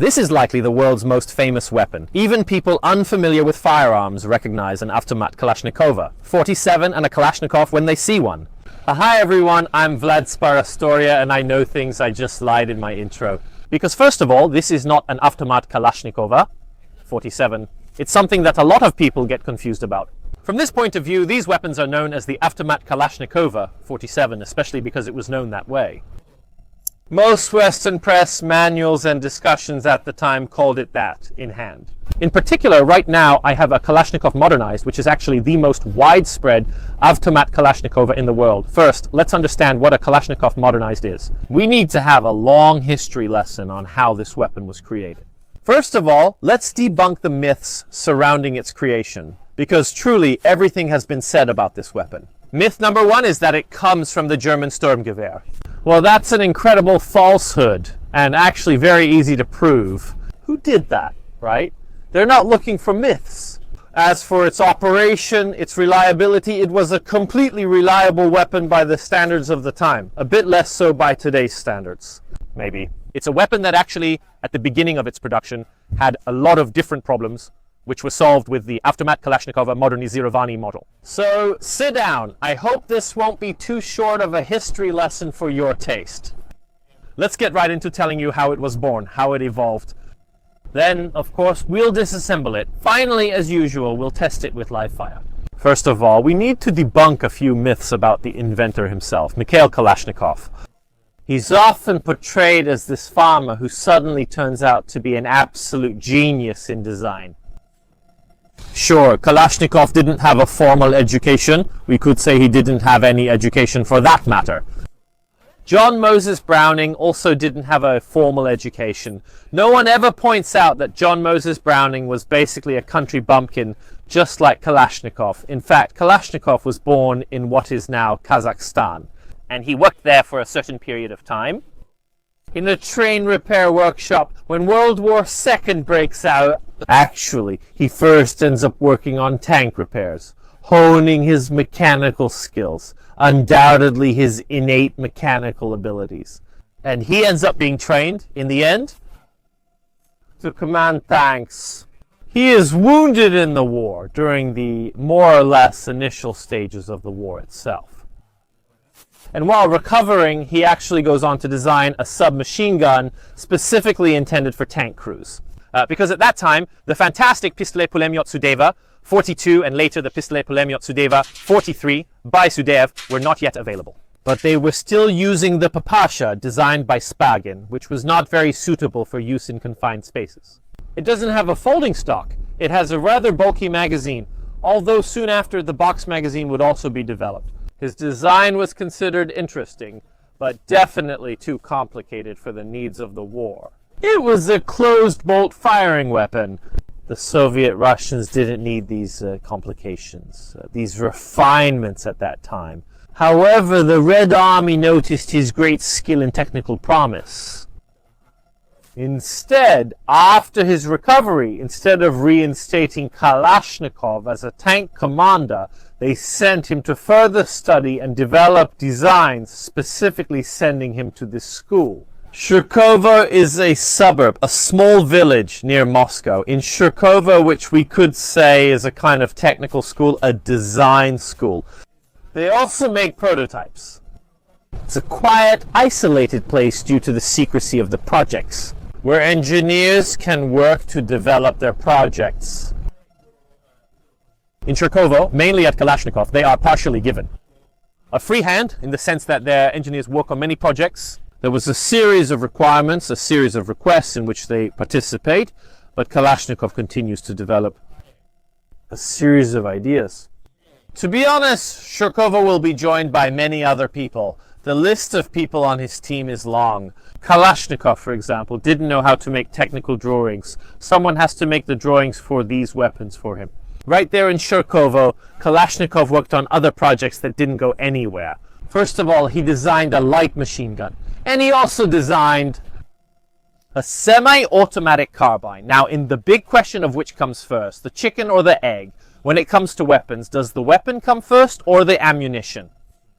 This is likely the world's most famous weapon. Even people unfamiliar with firearms recognize an Automat Kalashnikov, 47 and a Kalashnikov when they see one. Hi everyone, I'm Vlad Sparastoria and I know things I just lied in my intro. Because first of all, this is not an Automat Kalashnikov, 47. It's something that a lot of people get confused about. From this point of view, these weapons are known as the Automat Kalashnikov, 47, especially because it was known that way. Most Western press, manuals and discussions at the time called it that, in hand. In particular, right now I have a Kalashnikov modernized, which is actually the most widespread Automat Kalashnikov in the world. First, let's understand what a Kalashnikov modernized is. We need to have a long history lesson on how this weapon was created. First of all, let's debunk the myths surrounding its creation, because truly everything has been said about this weapon. Myth number one is that it comes from the German Sturmgewehr. Well, that's an incredible falsehood, and actually very easy to prove. Who did that, right? They're not looking for myths. As for its operation, its reliability, it was a completely reliable weapon by the standards of the time. A bit less so by today's standards, maybe. It's a weapon that actually, at the beginning of its production, had a lot of different problems, which were solved with the Automat Kalashnikov Modernizirovanny model. So, sit down. I hope this won't be too short of a history lesson for your taste. Let's get right into telling you how it was born, how it evolved. Then, of course, we'll disassemble it. Finally, as usual, we'll test it with live fire. First of all, we need to debunk a few myths about the inventor himself, Mikhail Kalashnikov. He's often portrayed as this farmer who suddenly turns out to be an absolute genius in design. Sure, Kalashnikov didn't have a formal education. We could say he didn't have any education for that matter. John Moses Browning also didn't have a formal education. No one ever points out that John Moses Browning was basically a country bumpkin, just like Kalashnikov. In fact, Kalashnikov was born in what is now Kazakhstan, and he worked there for a certain period of time. In a train repair workshop, when World War II breaks out, actually, he first ends up working on tank repairs, honing his mechanical skills, undoubtedly his innate mechanical abilities. And he ends up being trained, in the end, to command tanks. He is wounded in the war during the more or less initial stages of the war itself. And while recovering, he actually goes on to design a submachine gun specifically intended for tank crews. Because at that time, the fantastic Pistolet Pulemyot Sudeva 42 and later the Pistolet Pulemyot Sudeva 43 by Sudev were not yet available. But they were still using the Papasha designed by Spagin, which was not very suitable for use in confined spaces. It doesn't have a folding stock. It has a rather bulky magazine, although soon after the box magazine would also be developed. His design was considered interesting, but definitely too complicated for the needs of the war. It was a closed-bolt firing weapon. The Soviet Russians didn't need these complications, these refinements at that time. However, the Red Army noticed his great skill and technical promise. Instead, after his recovery, instead of reinstating Kalashnikov as a tank commander, they sent him to further study and develop designs, specifically sending him to this school. Shirkovo is a suburb, a small village near Moscow. In Shirkovo, which we could say is a kind of technical school, a design school. They also make prototypes. It's a quiet, isolated place due to the secrecy of the projects, where engineers can work to develop their projects. In Shirkovo, mainly at Kalashnikov, they are partially given a free hand in the sense that their engineers work on many projects. There was a series of requirements, a series of requests in which they participate, but Kalashnikov continues to develop a series of ideas. To be honest, Shirkovo will be joined by many other people. The list of people on his team is long. Kalashnikov, for example, didn't know how to make technical drawings. Someone has to make the drawings for these weapons for him. Right there in Shirkovo, Kalashnikov worked on other projects that didn't go anywhere. First of all, he designed a light machine gun. And he also designed a semi-automatic carbine. Now, in the big question of which comes first, the chicken or the egg, when it comes to weapons, does the weapon come first or the ammunition?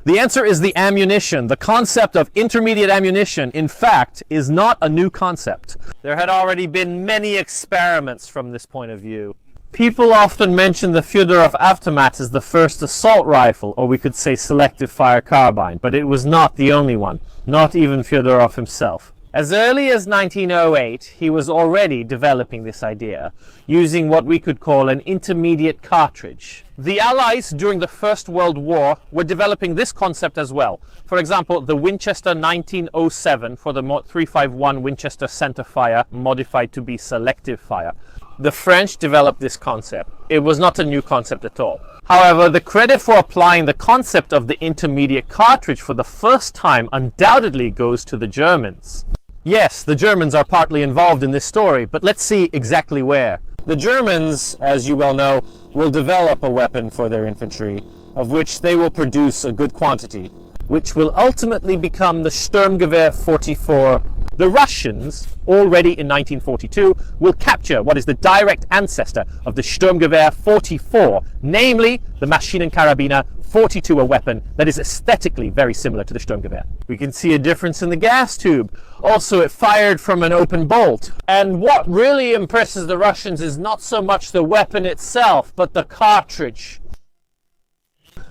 The answer is the ammunition. The concept of intermediate ammunition, in fact, is not a new concept. There had already been many experiments from this point of view. People often mention the Fyodorov Avtomat as the first assault rifle, or we could say selective fire carbine, but it was not the only one, not even Fyodorov himself. As early as 1908, he was already developing this idea, using what we could call an intermediate cartridge. The Allies, during the First World War, were developing this concept as well. For example, the Winchester 1907 for the 351 Winchester centerfire, modified to be selective fire. The French developed this concept. It was not a new concept at all. However, the credit for applying the concept of the intermediate cartridge for the first time undoubtedly goes to the Germans. Yes, the Germans are partly involved in this story, but let's see exactly where. The Germans, as you well know, will develop a weapon for their infantry, of which they will produce a good quantity, which will ultimately become the Sturmgewehr 44. The Russians, already in 1942, will capture what is the direct ancestor of the Sturmgewehr 44, namely the Maschinenkarabiner 42, a weapon that is aesthetically very similar to the Sturmgewehr. We can see a difference in the gas tube. Also, it fired from an open bolt. And what really impresses the Russians is not so much the weapon itself, but the cartridge.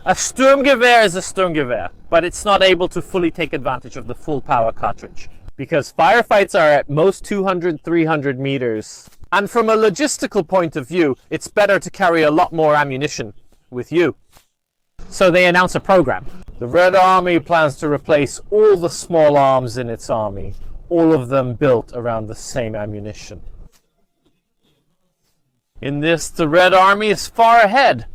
A Sturmgewehr is a Sturmgewehr, but it's not able to fully take advantage of the full power cartridge, because firefights are at most 200-300 meters. And from a logistical point of view, it's better to carry a lot more ammunition with you. So they announce a program. The Red Army plans to replace all the small arms in its army, all of them built around the same ammunition. In this, the Red Army is far ahead.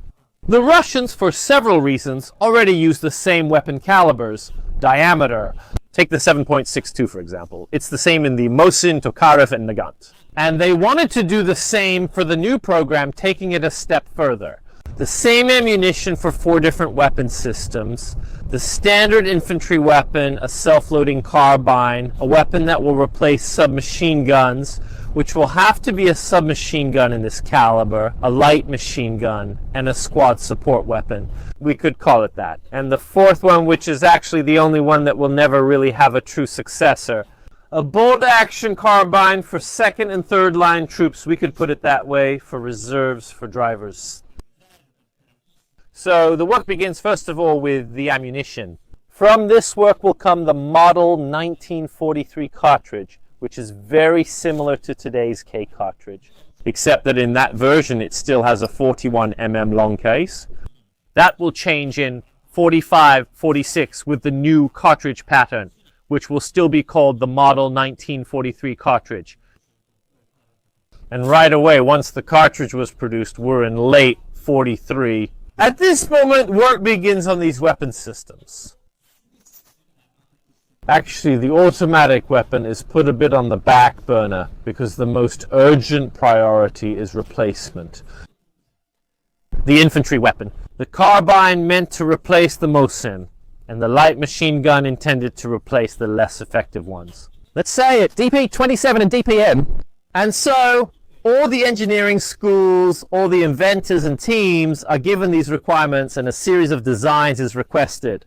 The Russians, for several reasons, already use the same weapon calibers, diameter. Take the 7.62, for example. It's the same in the Mosin, Tokarev, and Nagant. And they wanted to do the same for the new program, taking it a step further. The same ammunition for 4 different weapon systems, the standard infantry weapon, a self-loading carbine, a weapon that will replace submachine guns, which will have to be a submachine gun in this caliber, a light machine gun, and a squad support weapon. We could call it that. And the 4th one, which is actually the only one that will never really have a true successor, a bolt-action carbine for 2nd and 3rd line troops. We could put it that way, for reserves, for drivers. So the work begins first of all with the ammunition. From this work will come the Model 1943 cartridge, which is very similar to today's K cartridge, except that in that version it still has a 41mm long case. That will change in 45, 46 with the new cartridge pattern, which will still be called the Model 1943 cartridge. And right away, once the cartridge was produced, we're in late 43. At this moment, work begins on these weapon systems. Actually, the automatic weapon is put a bit on the back burner because the most urgent priority is replacement. The infantry weapon. The carbine meant to replace the Mosin, and the light machine gun intended to replace the less effective ones. Let's say it, DP-27 and DPM. And so, all the engineering schools, all the inventors and teams are given these requirements, and a series of designs is requested.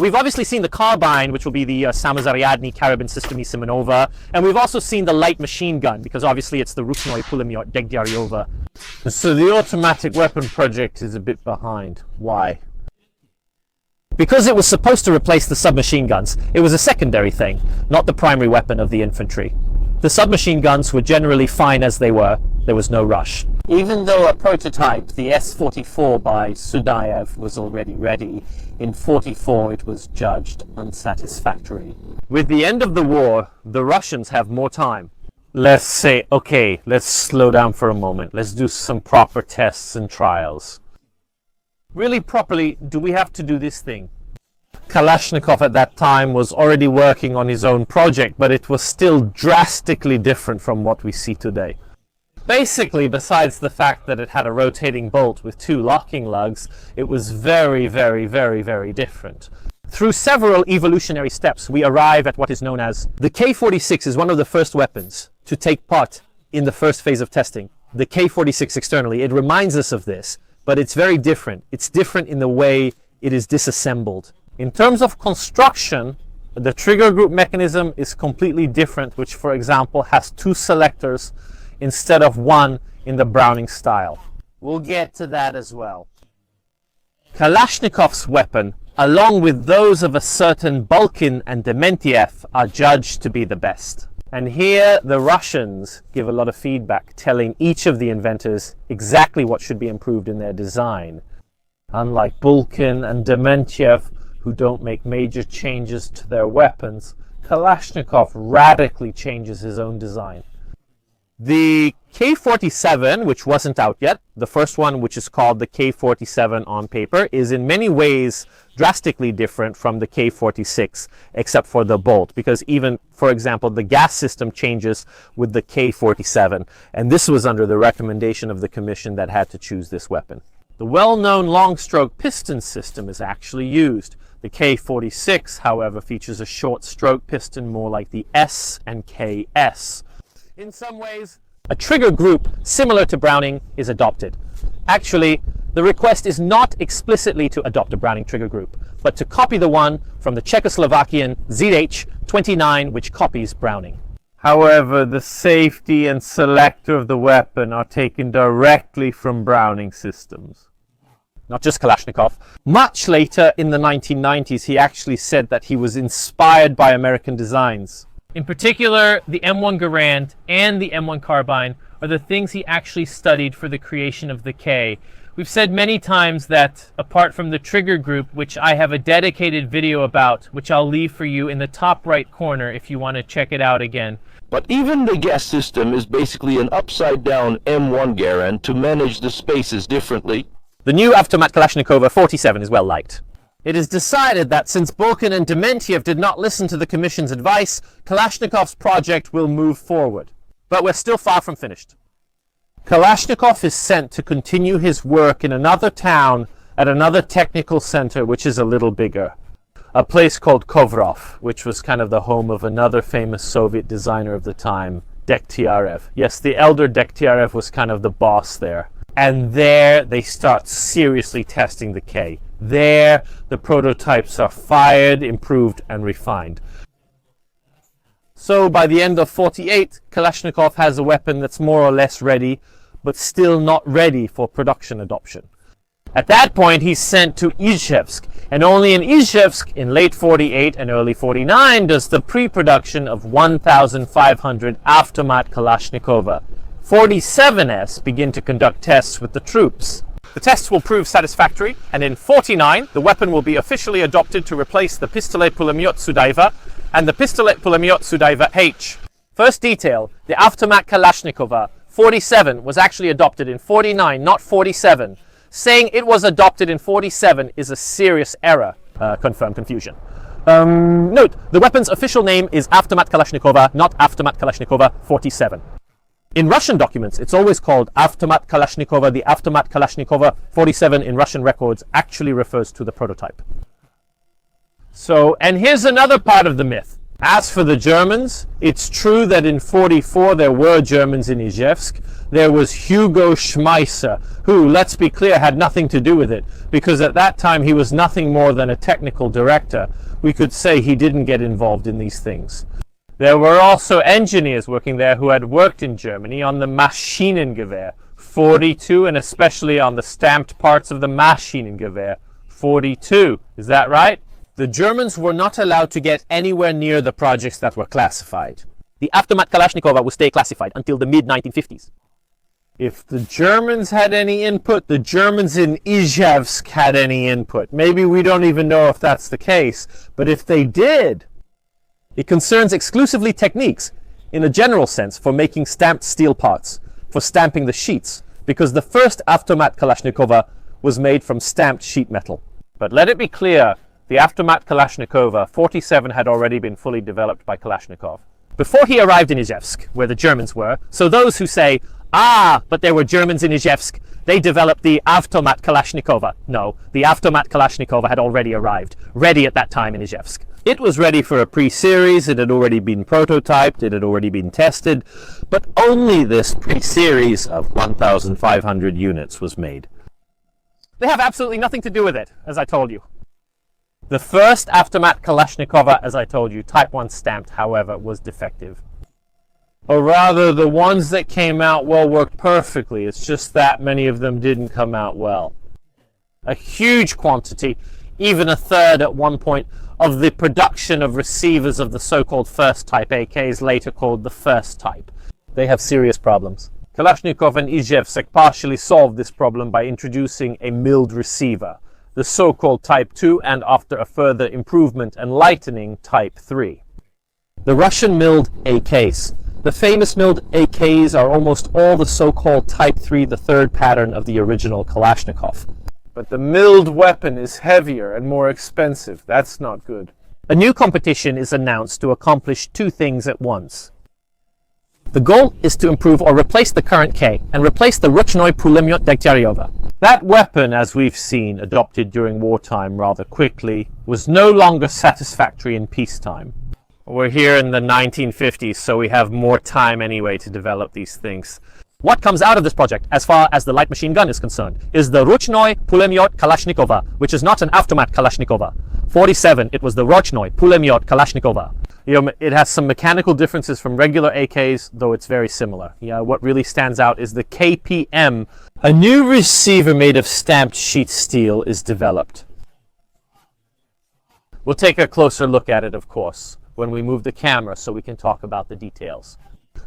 We've obviously seen the carbine, which will be the Samozaryadny Karabin System Simonova, and we've also seen the light machine gun, because obviously it's the Rusnoy Pulemyot Degdyaryova. So the automatic weapon project is a bit behind. Why? Because it was supposed to replace the submachine guns. It was a secondary thing, not the primary weapon of the infantry. The submachine guns were generally fine as they were. There was no rush. Even though a prototype, the S-44 by Sudayev, was already ready, in 44 it was judged unsatisfactory. With the end of the war, the Russians have more time. Let's say, okay, let's slow down for a moment. Let's do some proper tests and trials. Really properly, do we have to do this thing? Kalashnikov at that time was already working on his own project, but it was still drastically different from what we see today. Basically, besides the fact that it had a rotating bolt with 2 locking lugs, it was very, very, very, very different. Through several evolutionary steps, we arrive at what is known as the K-46 is one of the first weapons to take part in the first phase of testing. The K-46 externally, it reminds us of this, but it's very different. It's different in the way it is disassembled. In terms of construction, the trigger group mechanism is completely different, which for example has 2 selectors instead of 1 in the Browning style. We'll get to that as well. Kalashnikov's weapon, along with those of a certain Bulkin and Dementiev, are judged to be the best. And here the Russians give a lot of feedback, telling each of the inventors exactly what should be improved in their design. Unlike Bulkin and Dementiev, who don't make major changes to their weapons, Kalashnikov radically changes his own design. The K-47, which wasn't out yet, the first one, which is called the K-47 on paper, is in many ways drastically different from the K-46, except for the bolt, because even, for example, the gas system changes with the K-47, and this was under the recommendation of the commission that had to choose this weapon. The well-known long-stroke piston system is actually used. The K-46, however, features a short-stroke piston more like the S and KS. In some ways, a trigger group similar to Browning is adopted. Actually, the request is not explicitly to adopt a Browning trigger group, but to copy the one from the Czechoslovakian ZH-29, which copies Browning. However, the safety and selector of the weapon are taken directly from Browning systems. Not just Kalashnikov. Much later in the 1990s, he actually said that he was inspired by American designs. In particular, the M1 Garand and the M1 Carbine are the things he actually studied for the creation of the K. We've said many times that apart from the trigger group, which I have a dedicated video about, which I'll leave for you in the top right corner if you want to check it out again. But even the gas system is basically an upside-down M1 Garand to manage the spaces differently. The new Avtomat Kalashnikov 47 is well liked. It is decided that since Bulkin and Dementiev did not listen to the Commission's advice, Kalashnikov's project will move forward. But we're still far from finished. Kalashnikov is sent to continue his work in another town at another technical center which is a little bigger. A place called Kovrov, which was kind of the home of another famous Soviet designer of the time, Dekhtiarev. Yes, the elder Dekhtiarev was kind of the boss there. And there they start seriously testing the K. There, the prototypes are fired, improved, and refined. So by the end of 48, Kalashnikov has a weapon that's more or less ready, but still not ready for production adoption. At that point, he's sent to Izhevsk, and only in Izhevsk, in late 48 and early 49, does the pre-production of 1,500 Avtomat Kalashnikova 47s begin to conduct tests with the troops. The tests will prove satisfactory, and in 49, the weapon will be officially adopted to replace the Pistolet Pulemyot Sudaiva and the Pistolet Pulemyot Sudaiva H. First detail, the Avtomat Kalashnikova 47 was actually adopted in 49, not 47. Saying it was adopted in 47 is a serious error. Confirm confusion. Note, the weapon's official name is Avtomat Kalashnikova, not Avtomat Kalashnikova 47. In Russian documents, it's always called Avtomat Kalashnikova. The Avtomat Kalashnikova 47 in Russian records actually refers to the prototype. So, and here's another part of the myth. As for the Germans, it's true that in 44 there were Germans in Izhevsk. There was Hugo Schmeisser, who, let's be clear, had nothing to do with it, because at that time he was nothing more than a technical director. We could say he didn't get involved in these things. There were also engineers working there who had worked in Germany on the Maschinengewehr 42, and especially on the stamped parts of the Maschinengewehr 42. Is that right? The Germans were not allowed to get anywhere near the projects that were classified. The Avtomat Kalashnikova would stay classified until the mid-1950s. If the Germans had any input, the Germans in Izhevsk had any input. Maybe we don't even know if that's the case, but if they did, it concerns exclusively techniques, in a general sense, for making stamped steel parts, for stamping the sheets, because the first Avtomat Kalashnikova was made from stamped sheet metal. But let it be clear, the Avtomat Kalashnikova 47 had already been fully developed by Kalashnikov before he arrived in Izhevsk, where the Germans were. So those who say, but there were Germans in Izhevsk, they developed the Avtomat Kalashnikova. No, the Avtomat Kalashnikova had already arrived, ready at that time in Izhevsk. It was ready for a pre-series, it had already been prototyped, it had already been tested, but only this pre-series of 1,500 units was made. They have absolutely nothing to do with it, as I told you. The first Avtomat Kalashnikov, as I told you, Type 1 stamped, however, was defective. Or rather, the ones that came out well worked perfectly. It's just that many of them didn't come out well. A huge quantity, even a third at one point, of the production of receivers of the so-called first type AKs, later called the first type. They have serious problems. Kalashnikov and Izhevsk partially solved this problem by introducing a milled receiver, the so-called Type 2, and after a further improvement and lightening, Type 3. The Russian milled AKs. The famous milled AKs are almost all the so-called Type 3, the third pattern of the original Kalashnikov. But the milled weapon is heavier and more expensive. That's not good. A new competition is announced to accomplish two things at once. The goal is to improve or replace the current K and replace the Ruchnoy Pulemyot Degtyaryova. That weapon, as we've seen, adopted during wartime rather quickly, was no longer satisfactory in peacetime. We're here in the 1950s, so we have more time anyway to develop these things. What comes out of this project, as far as the light machine gun is concerned, is the Ruchnoy Pulemyot Kalashnikov, which is not an Avtomat Kalashnikov. 47, it was the Ruchnoy Pulemyot Kalashnikov. It has some mechanical differences from regular AKs, though it's very similar. What really stands out is the KPM. A new receiver made of stamped sheet steel is developed. We'll take a closer look at it, of course, when we move the camera so we can talk about the details.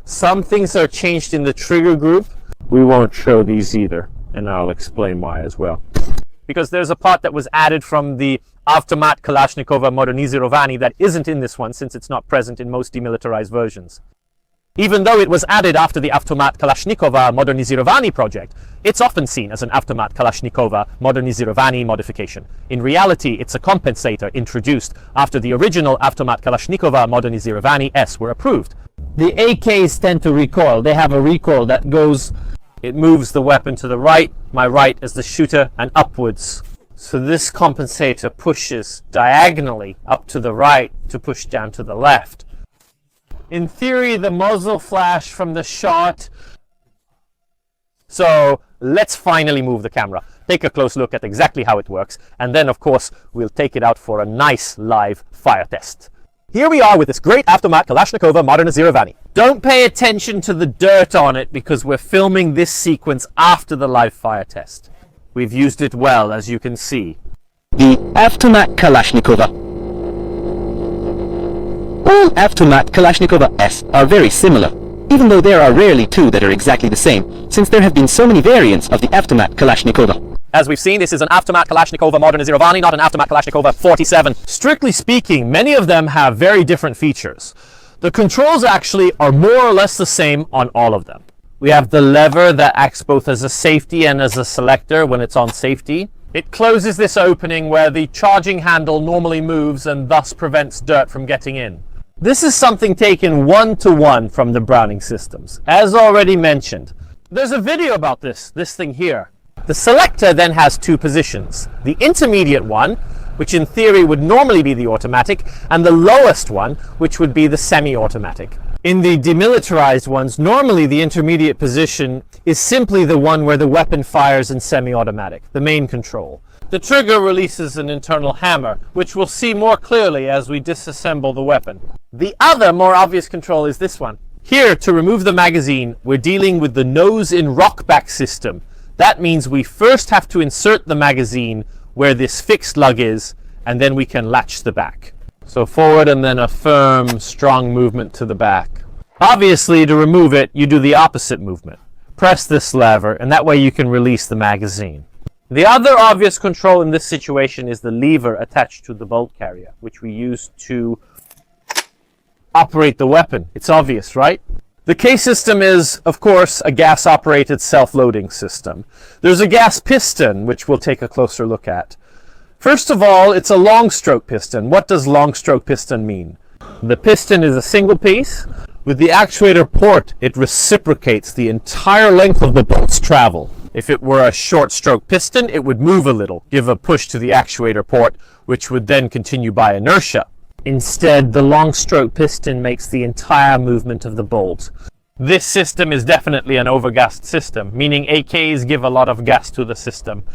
Some things are changed in the trigger group. We won't show these either, and I'll explain why as well. Because there's a part that was added from the Avtomat Kalashnikov Modernizirovanny that isn't in this one, since it's not present in most demilitarized versions. Even though it was added after the Avtomat Kalashnikov Modernizirovanny project, it's often seen as an Avtomat Kalashnikov Modernizirovanny modification. In reality, it's a compensator introduced after the original Avtomat Kalashnikov Modernizirovanny S were approved. The AKs tend to recoil. They have a recoil that goes, it moves the weapon to the right, my right is the shooter, and upwards. So this compensator pushes diagonally up to the right to push down to the left. In theory, the muzzle flash from the shot. So let's finally move the camera, take a close look at exactly how it works, and then of course we'll take it out for a nice live fire test. Here we are with this great Avtomat Kalashnikov Modernizirovanny. Don't pay attention to the dirt on it because we're filming this sequence after the live fire test. We've used it well, as you can see. The Avtomat Kalashnikov. All Avtomat Kalashnikov S are very similar, even though there are rarely two that are exactly the same, since there have been so many variants of the Avtomat Kalashnikov. As we've seen, this is an Avtomat Kalashnikov Modernizirovanny, not an Avtomat Kalashnikov 47. Strictly speaking, many of them have very different features. The controls actually are more or less the same on all of them. We have the lever that acts both as a safety and as a selector when it's on safety. It closes this opening where the charging handle normally moves and thus prevents dirt from getting in. This is something taken one-to-one from the Browning systems. As already mentioned, there's a video about this thing here. The selector then has two positions. The intermediate one, which in theory would normally be the automatic, and the lowest one, which would be the semi-automatic. In the demilitarized ones, normally the intermediate position is simply the one where the weapon fires in semi-automatic, the main control. The trigger releases an internal hammer, which we'll see more clearly as we disassemble the weapon. The other, more obvious control is this one. Here, to remove the magazine, we're dealing with the nose-in-rockback system. That means we first have to insert the magazine where this fixed lug is, and then we can latch the back. So forward and then a firm, strong movement to the back. Obviously, to remove it, you do the opposite movement. Press this lever, and that way you can release the magazine. The other obvious control in this situation is the lever attached to the bolt carrier, which we use to operate the weapon. It's obvious, right? The K system is, of course, a gas-operated self-loading system. There's a gas piston, which we'll take a closer look at. First of all, it's a long-stroke piston. What does long-stroke piston mean? The piston is a single piece. With the actuator port, it reciprocates the entire length of the bolt's travel. If it were a short-stroke piston, it would move a little, give a push to the actuator port, which would then continue by inertia. Instead, the long-stroke piston makes the entire movement of the bolt. This system is definitely an overgassed system, meaning AKs give a lot of gas to the system.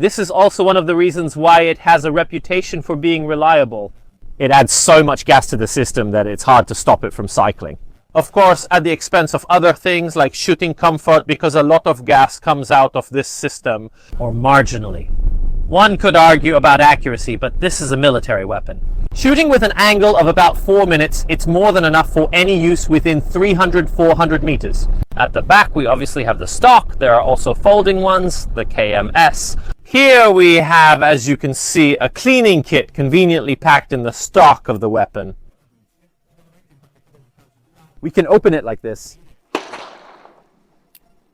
This is also one of the reasons why it has a reputation for being reliable. It adds so much gas to the system that it's hard to stop it from cycling. Of course, at the expense of other things like shooting comfort, because a lot of gas comes out of this system, or marginally. One could argue about accuracy, but this is a military weapon. Shooting with an angle of about 4 minutes, it's more than enough for any use within 300-400 meters. At the back, we obviously have the stock. There are also folding ones, the KMS. Here we have, as you can see, a cleaning kit conveniently packed in the stock of the weapon. We can open it like this.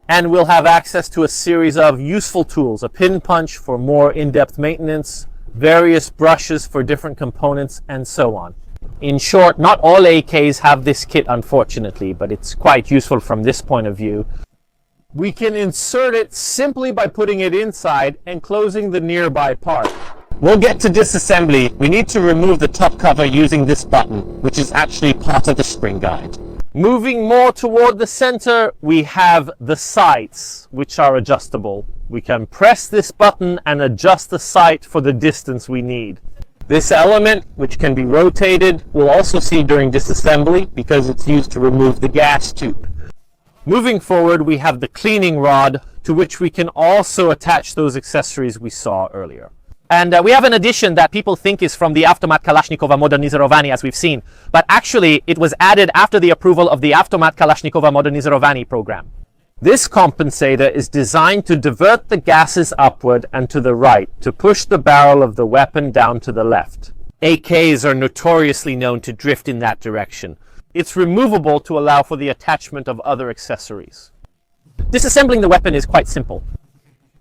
And we'll have access to a series of useful tools, a pin punch for more in-depth maintenance, various brushes for different components, and so on. In short, not all AKs have this kit, unfortunately, but it's quite useful from this point of view. We can insert it simply by putting it inside and closing the nearby part. We'll get to disassembly. We need to remove the top cover using this button, which is actually part of the spring guide. Moving more toward the center, we have the sights, which are adjustable. We can press this button and adjust the sight for the distance we need. This element, which can be rotated, we'll also see during disassembly because it's used to remove the gas tube. Moving forward, we have the cleaning rod, to which we can also attach those accessories we saw earlier. And we have an addition that people think is from the Automat Kalashnikov Modernizirovaný, as we've seen. But actually, it was added after the approval of the Automat Kalashnikov Modernizirovaný program. This compensator is designed to divert the gases upward and to the right, to push the barrel of the weapon down to the left. AKs are notoriously known to drift in that direction. It's removable to allow for the attachment of other accessories. Disassembling the weapon is quite simple.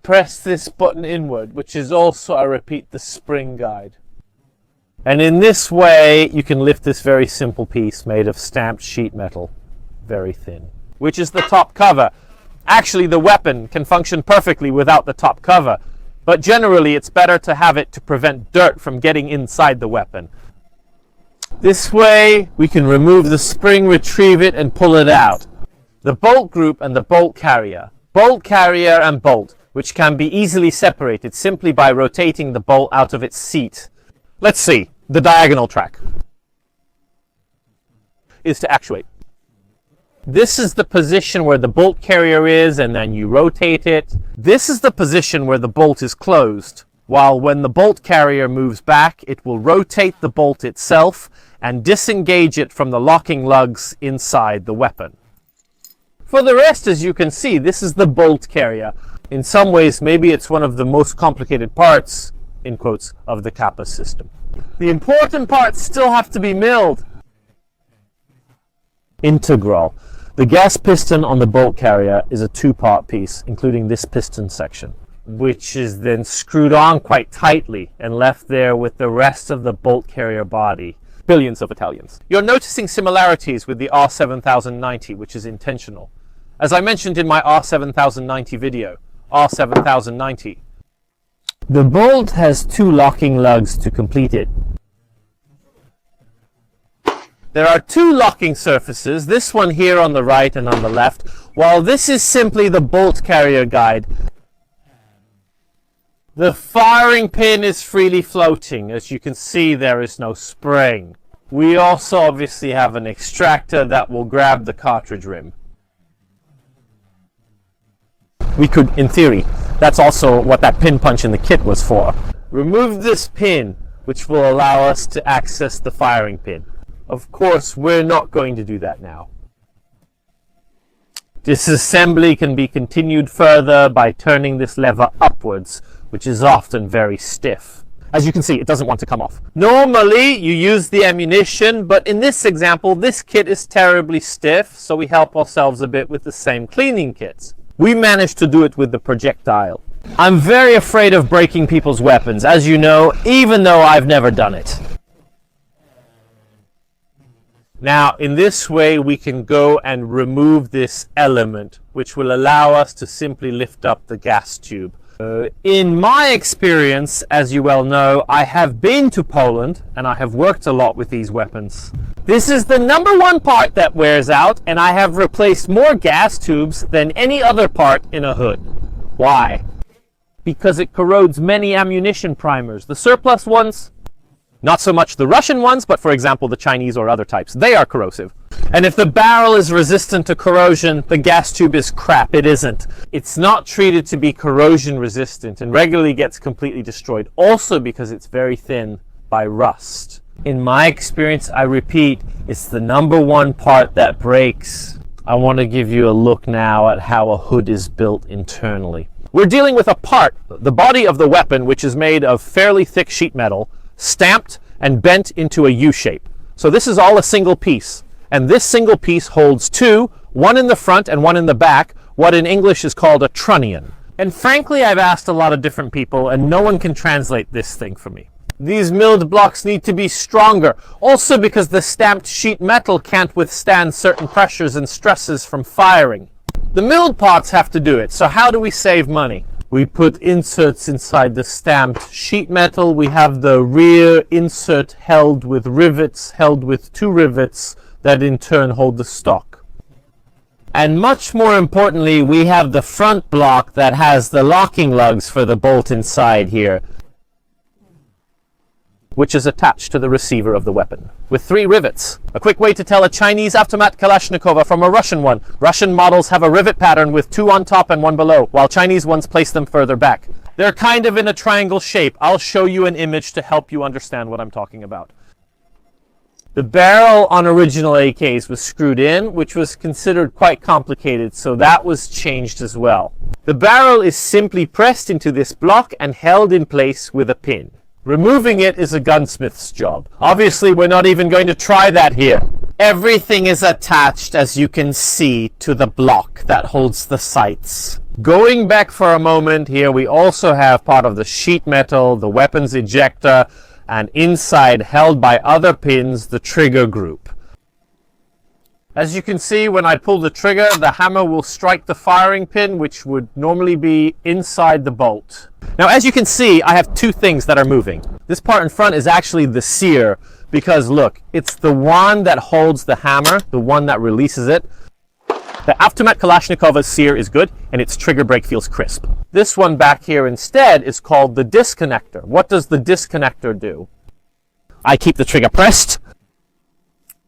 Press this button inward, which is also, I repeat, the spring guide. And in this way, you can lift this very simple piece made of stamped sheet metal, very thin, which is the top cover. Actually, the weapon can function perfectly without the top cover, but generally it's better to have it to prevent dirt from getting inside the weapon. This way, we can remove the spring, retrieve it, and pull it out. The bolt group and the bolt carrier. Bolt carrier and bolt, which can be easily separated simply by rotating the bolt out of its seat. Let's see, the diagonal track is to actuate. This is the position where the bolt carrier is, and then you rotate it. This is the position where the bolt is closed, while when the bolt carrier moves back, it will rotate the bolt itself and disengage it from the locking lugs inside the weapon. For the rest, as you can see, this is the bolt carrier. In some ways, maybe it's one of the most complicated parts, in quotes, of the Kappa system. The important parts still have to be milled. Integral. The gas piston on the bolt carrier is a two-part piece, including this piston section, which is then screwed on quite tightly and left there with the rest of the bolt carrier body. Billions of Italians. You're noticing similarities with the R7090, which is intentional. As I mentioned in my R7090 video, R7090. The bolt has two locking lugs to complete it. There are two locking surfaces, this one here on the right and on the left, while this is simply the bolt carrier guide. The firing pin is freely floating. As you can see, there is no spring. We also obviously have an extractor that will grab the cartridge rim. We could, in theory, that's also what that pin punch in the kit was for. Remove this pin, which will allow us to access the firing pin. Of course, we're not going to do that now. Disassembly can be continued further by turning this lever upwards, which is often very stiff. As you can see, it doesn't want to come off. Normally, you use the ammunition, but in this example, this kit is terribly stiff, so we help ourselves a bit with the same cleaning kits. We managed to do it with the projectile. I'm very afraid of breaking people's weapons, as you know, even though I've never done it. Now, in this way, we can go and remove this element, which will allow us to simply lift up the gas tube. In my experience, as you well know, I have been to Poland and I have worked a lot with these weapons. This is the number one part that wears out, and I have replaced more gas tubes than any other part in a hood. Why? because it corrodes many ammunition primers. The surplus ones, not so much the Russian ones, but for example the Chinese or other types, they are corrosive. And if the barrel is resistant to corrosion, the gas tube is crap. It isn't. It's not treated to be corrosion resistant and regularly gets completely destroyed, also because it's very thin by rust. In my experience, I repeat, it's the number one part that breaks. I want to give you a look now at how a hood is built internally. We're dealing with a part, the body of the weapon, which is made of fairly thick sheet metal, stamped and bent into a U shape. So this is all a single piece. And this single piece holds two, one in the front and one in the back, what in English is called a trunnion. And frankly, I've asked a lot of different people and no one can translate this thing for me. These milled blocks need to be stronger, also because the stamped sheet metal can't withstand certain pressures and stresses from firing. The milled parts have to do it, so how do we save money? We put inserts inside the stamped sheet metal. We have the rear insert held with rivets, held with two rivets that in turn hold the stock. And much more importantly, we have the front block that has the locking lugs for the bolt inside here, which is attached to the receiver of the weapon, with 3 rivets. A quick way to tell a Chinese automat Kalashnikov from a Russian one. Russian models have a rivet pattern with 2 on top and 1 below, while Chinese ones place them further back. They're kind of in a triangle shape. I'll show you an image to help you understand what I'm talking about. The barrel on original AKs was screwed in, which was considered quite complicated, so that was changed as well. The barrel is simply pressed into this block and held in place with a pin. Removing it is a gunsmith's job. Obviously, we're not even going to try that here. Everything is attached, as you can see, to the block that holds the sights. Going back for a moment here, we also have part of the sheet metal, the weapons ejector, and inside, held by other pins, the trigger group. As you can see, when I pull the trigger, the hammer will strike the firing pin, which would normally be inside the bolt. Now, as you can see, I have 2 things that are moving. This part in front is actually the sear, because look, it's the one that holds the hammer, the one that releases it. The Automat Kalashnikov's sear is good, and its trigger brake feels crisp. This one back here instead is called the disconnector. What does the disconnector do? I keep the trigger pressed,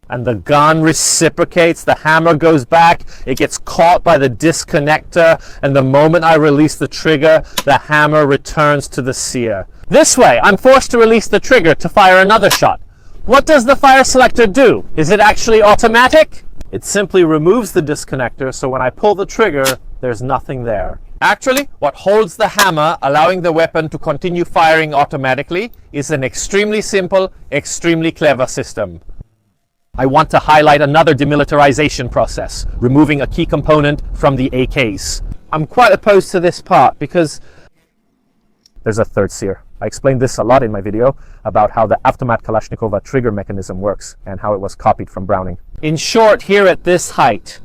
and the gun reciprocates, the hammer goes back, it gets caught by the disconnector, and the moment I release the trigger, the hammer returns to the sear. This way, I'm forced to release the trigger to fire another shot. What does the fire selector do? Is it actually automatic? It simply removes the disconnector, so when I pull the trigger, there's nothing there. Actually, what holds the hammer, allowing the weapon to continue firing automatically, is an extremely simple, extremely clever system. I want to highlight another demilitarization process, removing a key component from the AKs. I'm quite opposed to this part because there's a third sear. I explained this a lot in my video about how the Automat Kalashnikov trigger mechanism works and how it was copied from Browning. In short, here at this height,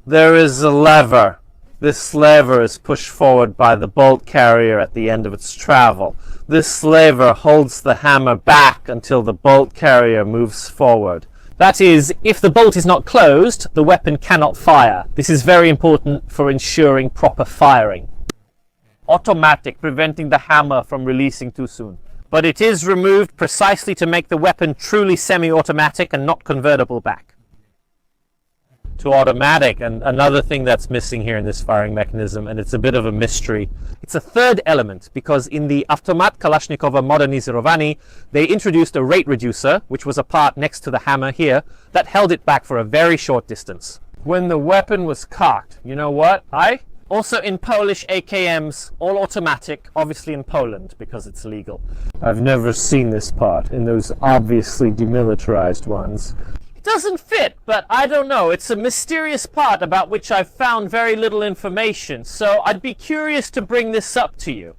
there is a lever. This lever is pushed forward by the bolt carrier at the end of its travel. This lever holds the hammer back until the bolt carrier moves forward. That is, if the bolt is not closed, the weapon cannot fire. This is very important for ensuring proper firing. Automatic, preventing the hammer from releasing too soon. But it is removed precisely to make the weapon truly semi-automatic and not convertible back to automatic. And another thing that's missing here in this firing mechanism, and it's a bit of a mystery, it's a third element, because in the Automat Kalashnikov Modernizirovanny, they introduced a rate reducer, which was a part next to the hammer here, that held it back for a very short distance. When the weapon was cocked, you know what? Also in Polish AKMs, all automatic, obviously in Poland, because it's legal. I've never seen this part in those obviously demilitarized ones. It doesn't fit, but I don't know. It's a mysterious part about which I've found very little information, so I'd be curious to bring this up to you.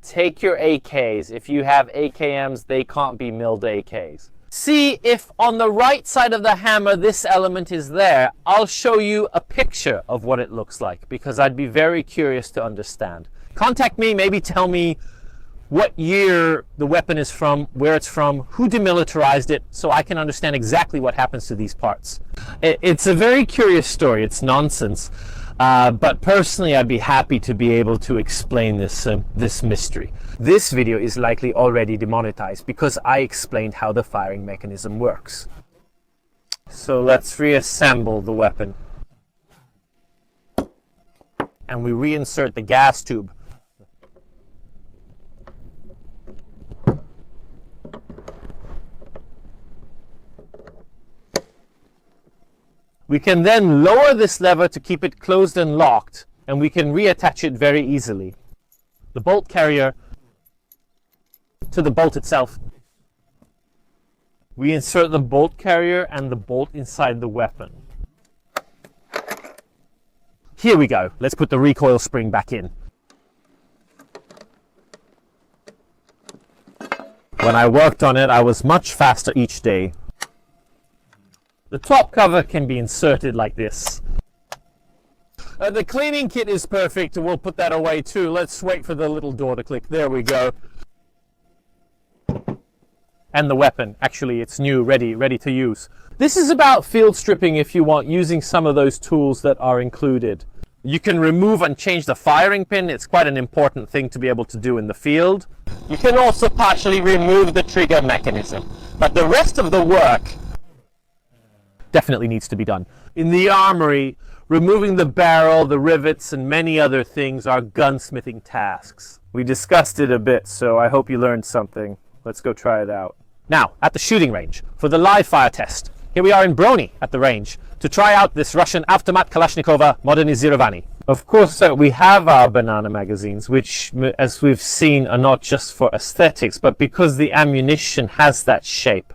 Take your AKs. If you have AKMs, they can't be milled AKs. See if on the right side of the hammer this element is there. I'll show you a picture of what it looks like because I'd be very curious to understand. Contact me, maybe tell me what year the weapon is from, where it's from, who demilitarized it, so I can understand exactly what happens to these parts. It's a very curious story. It's nonsense. But personally, I'd be happy to be able to explain this mystery. This video is likely already demonetized because I explained how the firing mechanism works. So let's reassemble the weapon. And we reinsert the gas tube. We can then lower this lever to keep it closed and locked, and we can reattach it very easily. The bolt carrier to the bolt itself. We insert the bolt carrier and the bolt inside the weapon. Here we go. Let's put the recoil spring back in. When I worked on it, I was much faster each day. The top cover can be inserted like this. The cleaning kit is perfect, and we'll put that away too. Let's wait for the little door to click. There we go. And the weapon, actually it's new, ready to use. This is about field stripping if you want, using some of those tools that are included. You can remove and change the firing pin. It's quite an important thing to be able to do in the field. You can also partially remove the trigger mechanism. But the rest of the work definitely needs to be done. In the armory, removing the barrel, the rivets, and many other things are gunsmithing tasks. We discussed it a bit, so I hope you learned something. Let's go try it out. Now, at the shooting range, for the live fire test. Here we are in Brony at the range to try out this Russian Automat Kalashnikov Modernizirovanny. Of course, we have our banana magazines, which, as we've seen, are not just for aesthetics, but because the ammunition has that shape.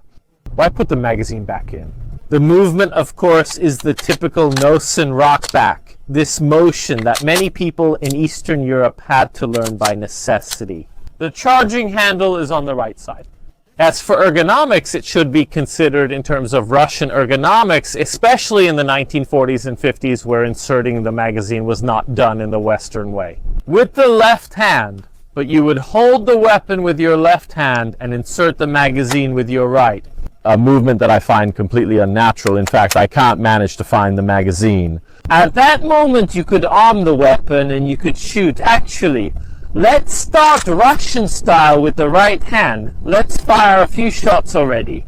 Why put the magazine back in? The movement, of course, is the typical nose and rock back. This motion that many people in Eastern Europe had to learn by necessity. The charging handle is on the right side. As for ergonomics, it should be considered in terms of Russian ergonomics, especially in the 1940s and 50s, where inserting the magazine was not done in the Western way. With the left hand, but you would hold the weapon with your left hand and insert the magazine with your right. A movement that I find completely unnatural. In fact, I can't manage to find the magazine. At that moment, you could arm the weapon and you could shoot. Actually, let's start Russian style with the right hand. Let's fire a few shots already.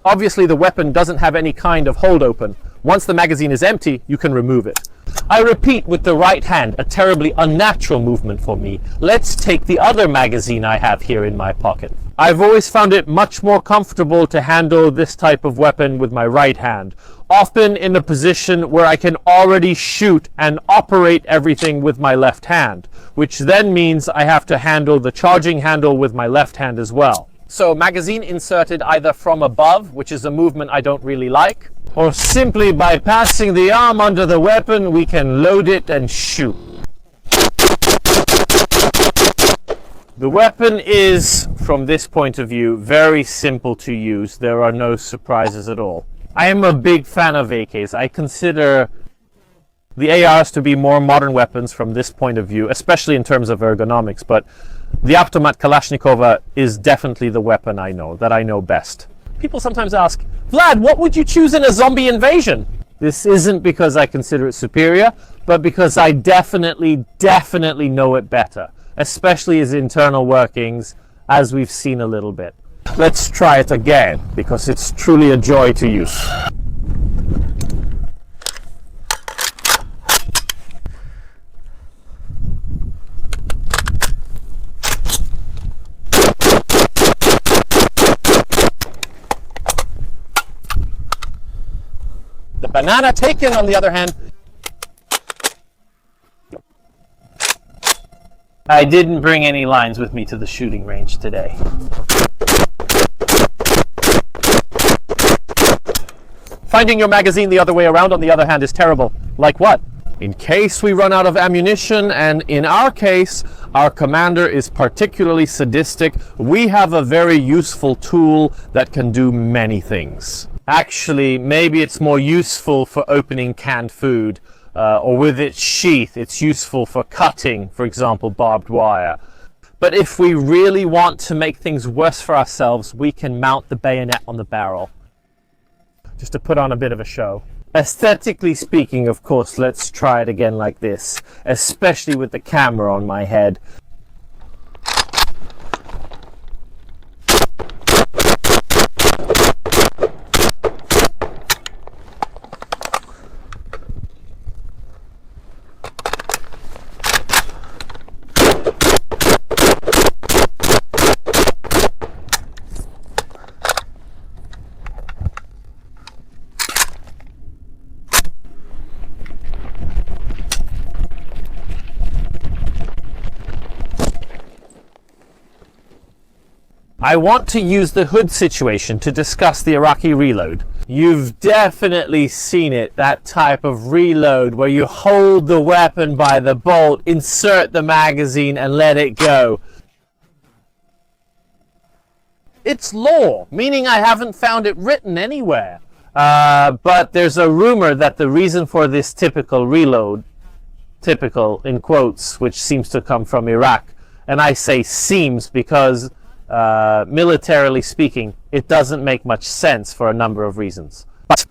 Obviously, the weapon doesn't have any kind of hold open. Once the magazine is empty, you can remove it. I repeat, with the right hand, a terribly unnatural movement for me. Let's take the other magazine I have here in my pocket. I've always found it much more comfortable to handle this type of weapon with my right hand, often in a position where I can already shoot and operate everything with my left hand, which then means I have to handle the charging handle with my left hand as well. So magazine inserted either from above, which is a movement I don't really like, or simply by passing the arm under the weapon, we can load it and shoot. The weapon is, from this point of view, very simple to use. There are no surprises at all. I am a big fan of AKs. I consider the ARs to be more modern weapons from this point of view, especially in terms of ergonomics, but the Automat Kalashnikov is definitely the weapon I know best. People sometimes ask, Vlad, what would you choose in a zombie invasion? This isn't because I consider it superior, but because I definitely know it better, especially its internal workings, as we've seen a little bit. Let's try it again, because it's truly a joy to use. The banana taken, on the other hand, I didn't bring any lines with me to the shooting range today. Finding your magazine the other way around, on the other hand, is terrible. Like what? In case we run out of ammunition, and in our case, our commander is particularly sadistic, we have a very useful tool that can do many things. Actually, maybe it's more useful for opening canned food, or with its sheath, it's useful for cutting, for example, barbed wire. But if we really want to make things worse for ourselves, we can mount the bayonet on the barrel, just to put on a bit of a show. Aesthetically speaking, of course, let's try it again like this, especially with the camera on my head. I want to use the hood situation to discuss the Iraqi reload. You've definitely seen it, that type of reload where you hold the weapon by the bolt, insert the magazine and let it go. It's law, meaning I haven't found it written anywhere. But there's a rumor that the reason for this typical reload, typical in quotes, which seems to come from Iraq, and I say seems because militarily speaking, it doesn't make much sense for a number of reasons. But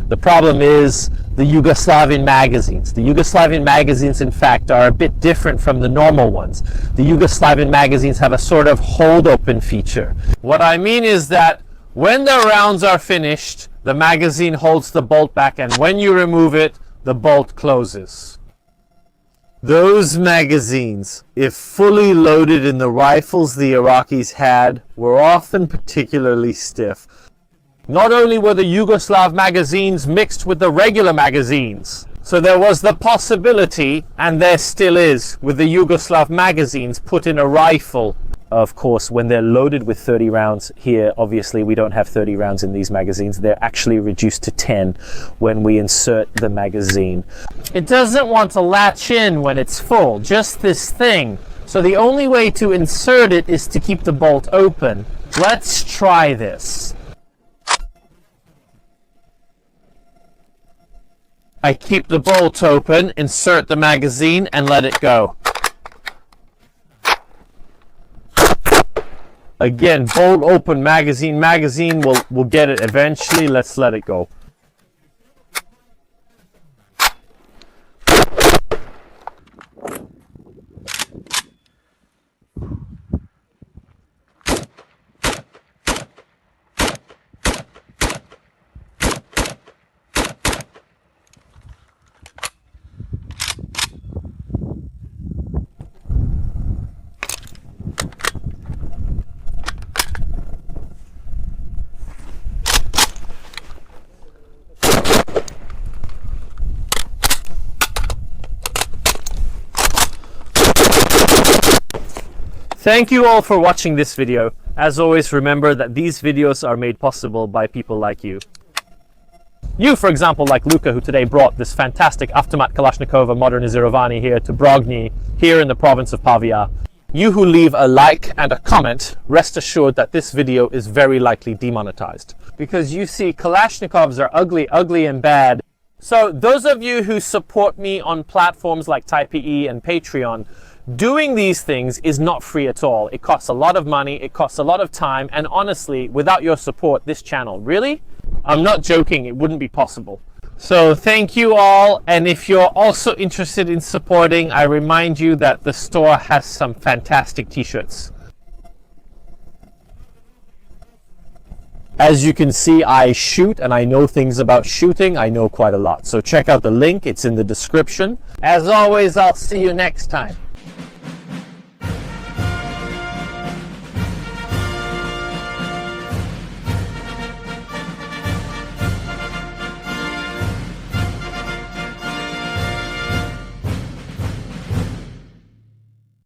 the problem is the Yugoslavian magazines. The Yugoslavian magazines, in fact, are a bit different from the normal ones. The Yugoslavian magazines have a sort of hold open feature. What I mean is that when the rounds are finished, the magazine holds the bolt back, and when you remove it, the bolt closes. Those magazines, if fully loaded in the rifles the Iraqis had, were often particularly stiff. Not only were the Yugoslav magazines mixed with the regular magazines, so there was the possibility, and there still is, with the Yugoslav magazines put in a rifle. Of course, when they're loaded with 30 rounds here, obviously we don't have 30 rounds in these magazines. They're actually reduced to 10 when we insert the magazine. It doesn't want to latch in when it's full, just this thing. So the only way to insert it is to keep the bolt open. Let's try this. I keep the bolt open, insert the magazine, and let it go. Again, bolt open, magazine will get it eventually. Let's let it go. Thank you all for watching this video. As always, remember that these videos are made possible by people like you. You, for example, like Luca, who today brought this fantastic Automat Kalashnikov Modernizirovanny here to Brogny, here in the province of Pavia. You who leave a like and a comment, rest assured that this video is very likely demonetized. Because you see, Kalashnikovs are ugly, ugly and bad. So those of you who support me on platforms like Type-E and Patreon, doing these things is not free at all. It costs a lot of money, it costs a lot of time, and honestly, without your support, this channel, really? I'm not joking, it wouldn't be possible. So thank you all, and if you're also interested in supporting, I remind you that the store has some fantastic t-shirts. As you can see, I shoot and I know things about shooting. I know quite a lot. So check out the link, it's in the description. As always, I'll see you next time.